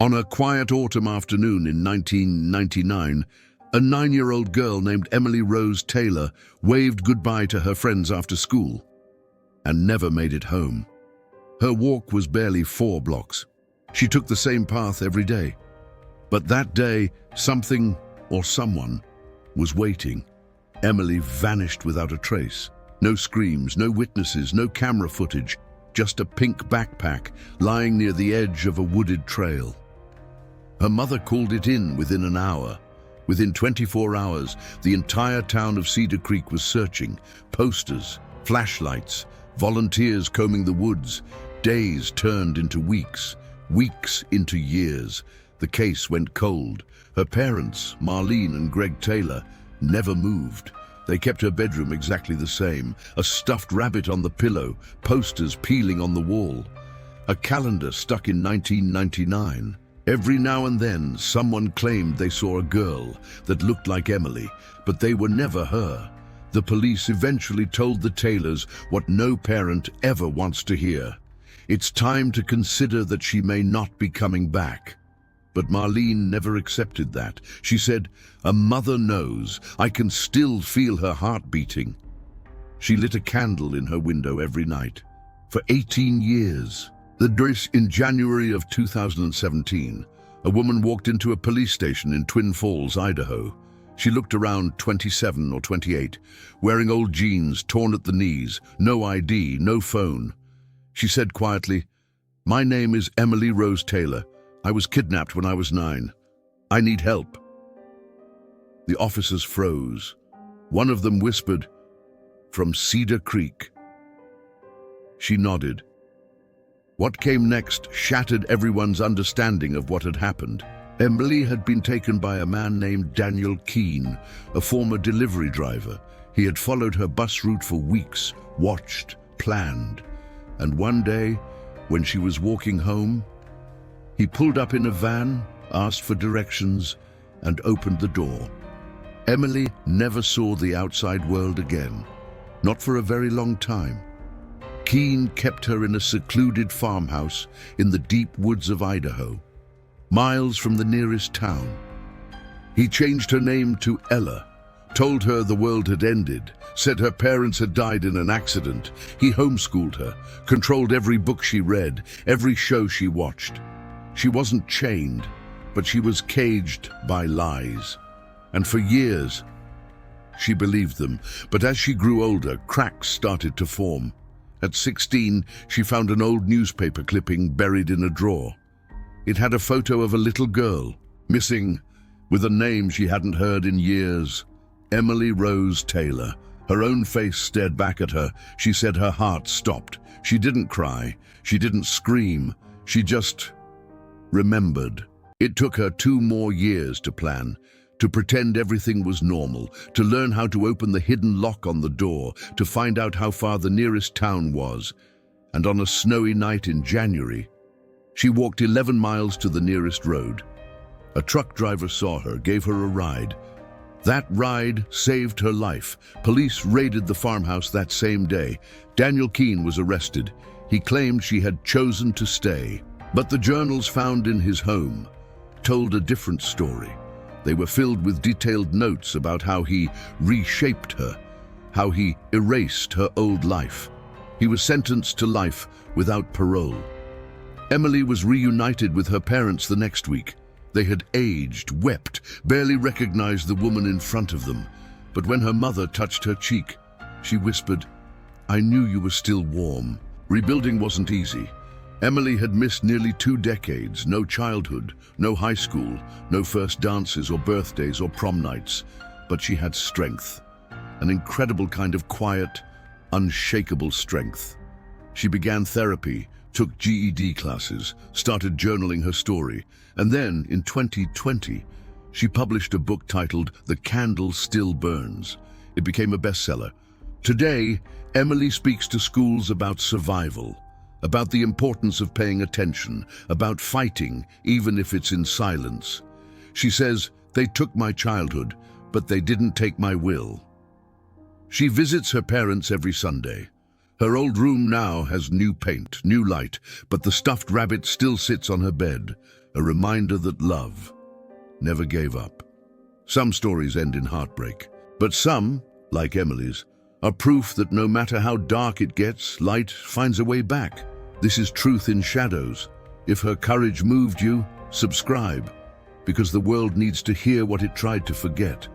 On a quiet autumn afternoon in 1999, a 9-year-old girl named Emily Rose Taylor waved goodbye to her friends after school and never made it home. Her walk was barely 4 blocks. She took the same path every day. But that day, something or someone was waiting. Emily vanished without a trace. No screams, no witnesses, no camera footage, just a pink backpack lying near the edge of a wooded trail. Her mother called it in within an hour. Within 24 hours, the entire town of Cedar Creek was searching. Posters, flashlights, volunteers combing the woods. Days turned into weeks, weeks into years. The case went cold. Her parents, Marlene and Greg Taylor, never moved. They kept her bedroom exactly the same. A stuffed rabbit on the pillow, posters peeling on the wall. A calendar stuck in 1999. Every now and then, someone claimed they saw a girl that looked like Emily, but they were never her. The police eventually told the Taylors what no parent ever wants to hear. It's time to consider that she may not be coming back. But Marlene never accepted that. She said, "A mother knows. I can still feel her heart beating." She lit a candle in her window every night. For 18 years. In January of 2017, a woman walked into a police station in Twin Falls, Idaho. She looked around 27 or 28, wearing old jeans torn at the knees, no ID, no phone. She said quietly, "My name is Emily Rose Taylor. I was kidnapped when I was 9. I need help." The officers froze. One of them whispered, "From Cedar Creek." She nodded. What came next shattered everyone's understanding of what had happened. Emily had been taken by a man named Daniel Keene, a former delivery driver. He had followed her bus route for weeks, watched, planned. And one day, when she was walking home, he pulled up in a van, asked for directions, and opened the door. Emily never saw the outside world again, not for a very long time. Keene kept her in a secluded farmhouse in the deep woods of Idaho, miles from the nearest town. He changed her name to Ella, told her the world had ended, said her parents had died in an accident. He homeschooled her, controlled every book she read, every show she watched. She wasn't chained, but she was caged by lies. And for years, she believed them. But as she grew older, cracks started to form. At 16, she found an old newspaper clipping buried in a drawer. It had a photo of a little girl, missing, with a name she hadn't heard in years. Emily Rose Taylor. Her own face stared back at her. She said her heart stopped. She didn't cry. She didn't scream. She just remembered. It took her 2 more years to plan, to pretend everything was normal, to learn how to open the hidden lock on the door, to find out how far the nearest town was. And on a snowy night in January, she walked 11 miles to the nearest road. A truck driver saw her, gave her a ride. That ride saved her life. Police raided the farmhouse that same day. Daniel Keene was arrested. He claimed she had chosen to stay. But the journals found in his home told a different story. They were filled with detailed notes about how he reshaped her, how he erased her old life. He was sentenced to life without parole. Emily was reunited with her parents the next week. They had aged, wept, barely recognized the woman in front of them. But when her mother touched her cheek, she whispered, "I knew you were still warm." Rebuilding wasn't easy. Emily had missed nearly 2 decades, no childhood, no high school, no first dances or birthdays or prom nights. But she had strength, an incredible kind of quiet, unshakable strength. She began therapy, took GED classes, started journaling her story, and then, in 2020, she published a book titled The Candle Still Burns. It became a bestseller. Today, Emily speaks to schools about survival, about the importance of paying attention, about fighting, even if it's in silence. She says, "They took my childhood, but they didn't take my will." She visits her parents every Sunday. Her old room now has new paint, new light, but the stuffed rabbit still sits on her bed. a reminder that love never gave up. Some stories end in heartbreak, but some, like Emily's, are proof that no matter how dark it gets, light finds a way back. This is Truth in Shadows. If her courage moved you, subscribe, because the world needs to hear what it tried to forget.